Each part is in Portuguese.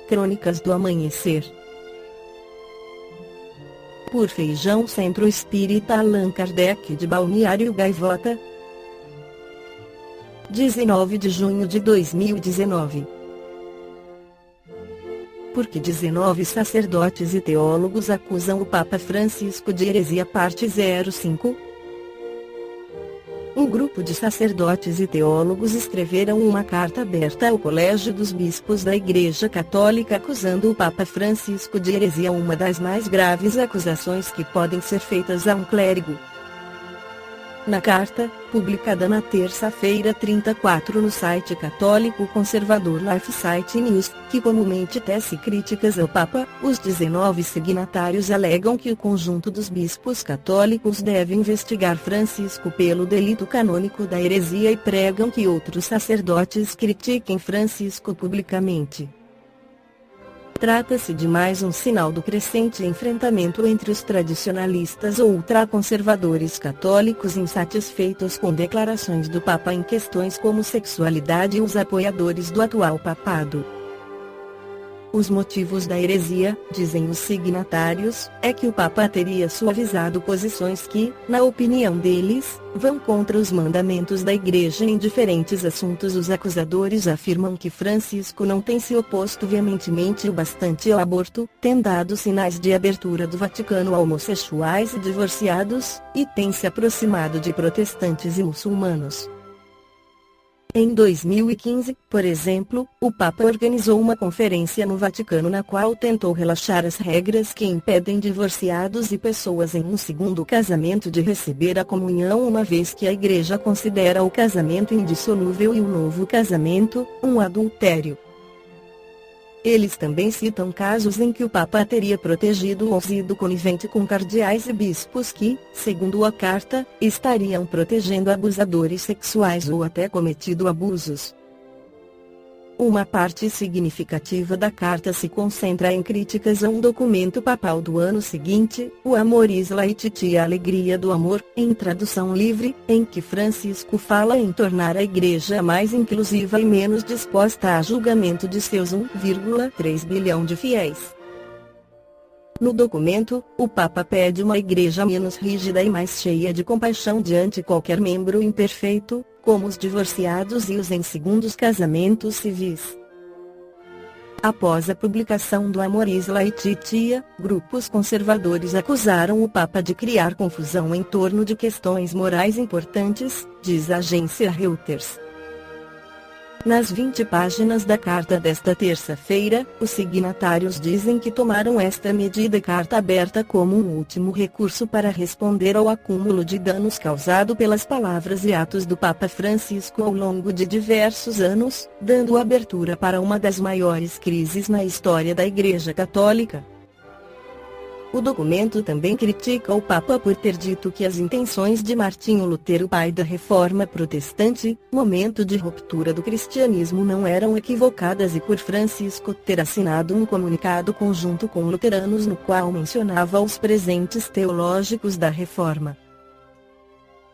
Crônicas do Amanhecer. Por Feijão, Centro Espírita Allan Kardec de Balneário Gaivota, 19 de junho de 2019. Porque 19 sacerdotes e teólogos acusam o Papa Francisco de heresia. Parte 05. Um grupo de sacerdotes e teólogos escreveram uma carta aberta ao Colégio dos Bispos da Igreja Católica acusando o Papa Francisco de heresia, uma das mais graves acusações que podem ser feitas a um clérigo. Na carta, publicada na terça-feira 34 no site católico conservador LifeSite News, que comumente tece críticas ao Papa, os 19 signatários alegam que o conjunto dos bispos católicos deve investigar Francisco pelo delito canônico da heresia e pregam que outros sacerdotes critiquem Francisco publicamente. Trata-se de mais um sinal do crescente enfrentamento entre os tradicionalistas ou ultraconservadores católicos insatisfeitos com declarações do Papa em questões como sexualidade e os apoiadores do atual papado. Os motivos da heresia, dizem os signatários, é que o Papa teria suavizado posições que, na opinião deles, vão contra os mandamentos da Igreja em diferentes assuntos. Os acusadores afirmam que Francisco não tem se oposto veementemente o bastante ao aborto, tem dado sinais de abertura do Vaticano a homossexuais e divorciados, e tem se aproximado de protestantes e muçulmanos. Em 2015, por exemplo, o Papa organizou uma conferência no Vaticano na qual tentou relaxar as regras que impedem divorciados e pessoas em um segundo casamento de receber a comunhão, uma vez que a Igreja considera o casamento indissolúvel e o novo casamento um adultério. Eles também citam casos em que o Papa teria protegido ou sido conivente com cardeais e bispos que, segundo a carta, estariam protegendo abusadores sexuais ou até cometido abusos. Uma parte significativa da carta se concentra em críticas a um documento papal do ano seguinte, o Amoris Laetitia, a Alegria do Amor, em tradução livre, em que Francisco fala em tornar a Igreja mais inclusiva e menos disposta a julgamento de seus 1,3 bilhão de fiéis. No documento, o Papa pede uma Igreja menos rígida e mais cheia de compaixão diante qualquer membro imperfeito, como os divorciados e os em segundos casamentos civis. Após a publicação do Amoris Laetitia, grupos conservadores acusaram o Papa de criar confusão em torno de questões morais importantes, diz a agência Reuters. Nas 20 páginas da carta desta terça-feira, os signatários dizem que tomaram esta medida carta aberta como um último recurso para responder ao acúmulo de danos causado pelas palavras e atos do Papa Francisco ao longo de diversos anos, dando abertura para uma das maiores crises na história da Igreja Católica. O documento também critica o Papa por ter dito que as intenções de Martinho Lutero, pai da Reforma Protestante, momento de ruptura do cristianismo, não eram equivocadas e por Francisco ter assinado um comunicado conjunto com luteranos no qual mencionava os presentes teológicos da Reforma.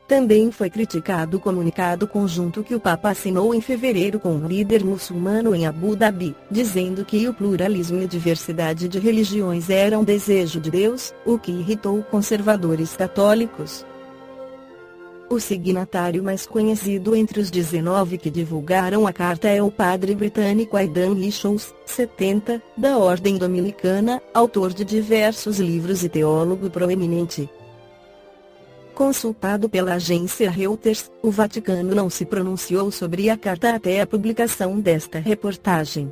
Também foi criticado o comunicado conjunto que o Papa assinou em fevereiro com um líder muçulmano em Abu Dhabi, dizendo que o pluralismo e a diversidade de religiões eram um desejo de Deus, o que irritou conservadores católicos. O signatário mais conhecido entre os 19 que divulgaram a carta é o padre britânico Aidan Richards, 70, da Ordem Dominicana, autor de diversos livros e teólogo proeminente. Consultado pela agência Reuters, o Vaticano não se pronunciou sobre a carta até a publicação desta reportagem.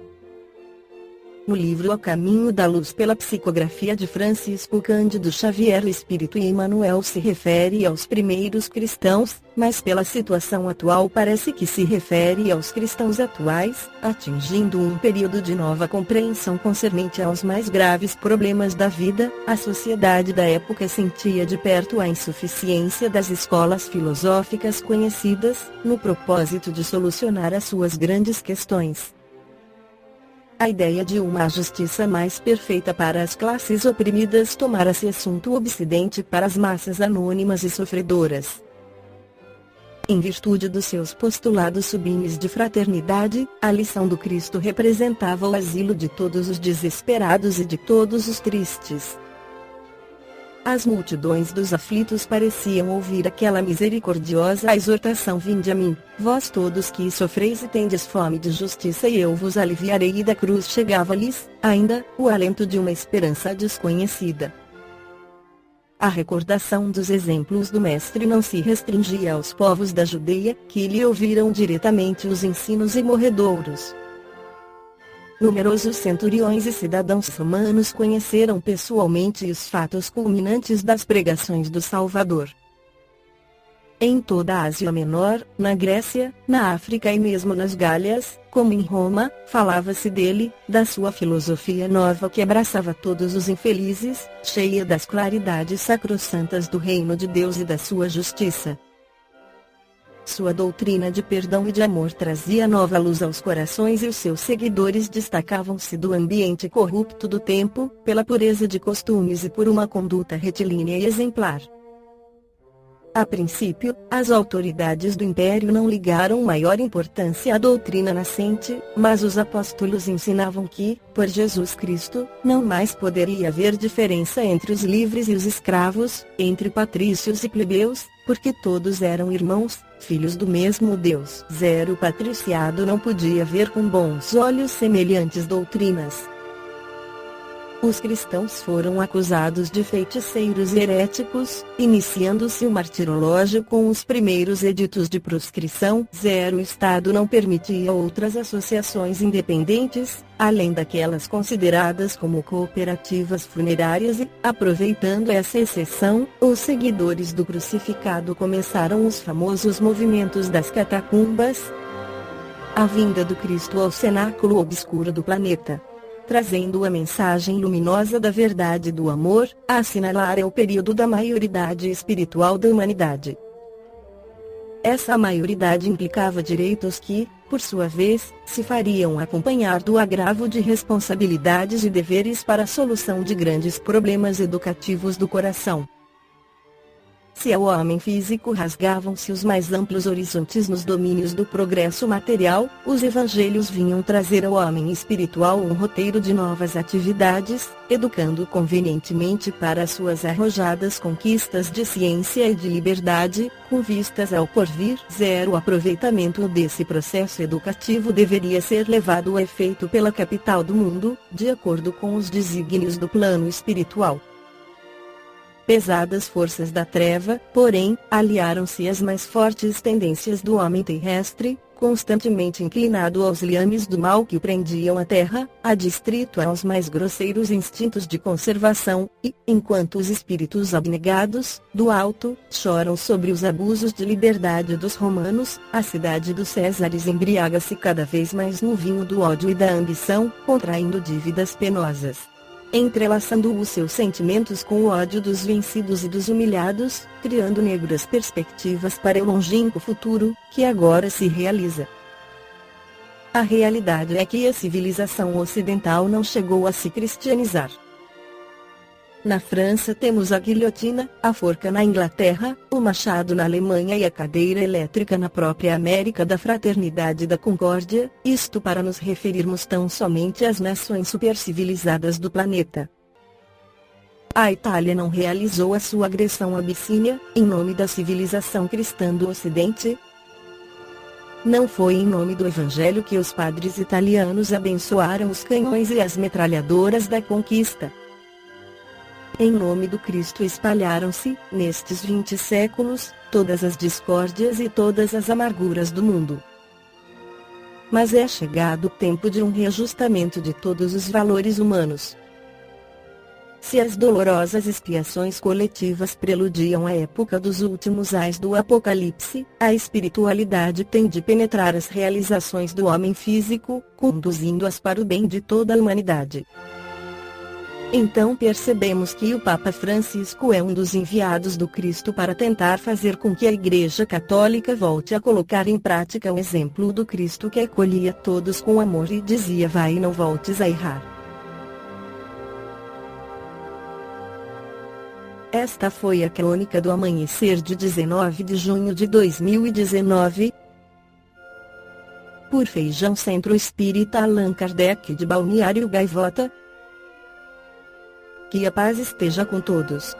No livro A Caminho da Luz pela psicografia de Francisco Cândido Xavier, o Espírito Emmanuel se refere aos primeiros cristãos, mas pela situação atual parece que se refere aos cristãos atuais, atingindo um período de nova compreensão concernente aos mais graves problemas da vida. A sociedade da época sentia de perto a insuficiência das escolas filosóficas conhecidas, no propósito de solucionar as suas grandes questões. A ideia de uma justiça mais perfeita para as classes oprimidas tomara-se assunto obsidente para as massas anônimas e sofredoras. Em virtude dos seus postulados sublimes de fraternidade, a lição do Cristo representava o asilo de todos os desesperados e de todos os tristes. As multidões dos aflitos pareciam ouvir aquela misericordiosa exortação: vinde a mim, vós todos que sofreis e tendes fome de justiça, e eu vos aliviarei. E da cruz chegava-lhes, ainda, o alento de uma esperança desconhecida. A recordação dos exemplos do Mestre não se restringia aos povos da Judeia, que lhe ouviram diretamente os ensinos imorredouros. Numerosos centuriões e cidadãos romanos conheceram pessoalmente os fatos culminantes das pregações do Salvador. Em toda a Ásia Menor, na Grécia, na África e mesmo nas Gálias, como em Roma, falava-se dele, da sua filosofia nova que abraçava todos os infelizes, cheia das claridades sacrossantas do reino de Deus e da sua justiça. Sua doutrina de perdão e de amor trazia nova luz aos corações, e os seus seguidores destacavam-se do ambiente corrupto do tempo, pela pureza de costumes e por uma conduta retilínea e exemplar. A princípio, as autoridades do império não ligaram maior importância à doutrina nascente, mas os apóstolos ensinavam que, por Jesus Cristo, não mais poderia haver diferença entre os livres e os escravos, entre patrícios e plebeus, porque todos eram irmãos, filhos do mesmo Deus. O patriciado não podia ver com bons olhos semelhantes doutrinas. Os cristãos foram acusados de feiticeiros e heréticos, iniciando-se o martirológio com os primeiros editos de proscrição. O Estado não permitia outras associações independentes, além daquelas consideradas como cooperativas funerárias e, aproveitando essa exceção, os seguidores do crucificado começaram os famosos movimentos das catacumbas. A vinda do Cristo ao cenáculo obscuro do planeta, trazendo a mensagem luminosa da verdade e do amor, a assinalar o período da maioridade espiritual da humanidade. Essa maioridade implicava direitos que, por sua vez, se fariam acompanhar do agravo de responsabilidades e deveres para a solução de grandes problemas educativos do coração. Se ao homem físico rasgavam-se os mais amplos horizontes nos domínios do progresso material, os evangelhos vinham trazer ao homem espiritual um roteiro de novas atividades, educando convenientemente para as suas arrojadas conquistas de ciência e de liberdade, com vistas ao porvir. O aproveitamento desse processo educativo deveria ser levado a efeito pela capital do mundo, de acordo com os desígnios do plano espiritual. Pesadas forças da treva, porém, aliaram-se às mais fortes tendências do homem terrestre, constantemente inclinado aos liames do mal que prendiam a terra, adstrito aos mais grosseiros instintos de conservação, e, enquanto os espíritos abnegados, do alto, choram sobre os abusos de liberdade dos romanos, a cidade dos Césares embriaga-se cada vez mais no vinho do ódio e da ambição, contraindo dívidas penosas, entrelaçando os seus sentimentos com o ódio dos vencidos e dos humilhados, criando negras perspectivas para o longínquo futuro, que agora se realiza. A realidade é que a civilização ocidental não chegou a se cristianizar. Na França temos a guilhotina, a forca na Inglaterra, o machado na Alemanha e a cadeira elétrica na própria América da Fraternidade e da Concórdia, isto para nos referirmos tão somente às nações supercivilizadas do planeta. A Itália não realizou a sua agressão à Abissínia, em nome da civilização cristã do Ocidente. Não foi em nome do Evangelho que os padres italianos abençoaram os canhões e as metralhadoras da conquista. Em nome do Cristo espalharam-se, nestes 20 séculos, todas as discórdias e todas as amarguras do mundo. Mas é chegado o tempo de um reajustamento de todos os valores humanos. Se as dolorosas expiações coletivas preludiam a época dos últimos ais do Apocalipse, a espiritualidade tem de penetrar as realizações do homem físico, conduzindo-as para o bem de toda a humanidade. Então percebemos que o Papa Francisco é um dos enviados do Cristo para tentar fazer com que a Igreja Católica volte a colocar em prática o exemplo do Cristo que acolhia todos com amor e dizia: vai e não voltes a errar. Esta foi a crônica do amanhecer de 19 de junho de 2019. Por Feijão Centro Espírita Allan Kardec de Balneário Gaivota. Que a paz esteja com todos.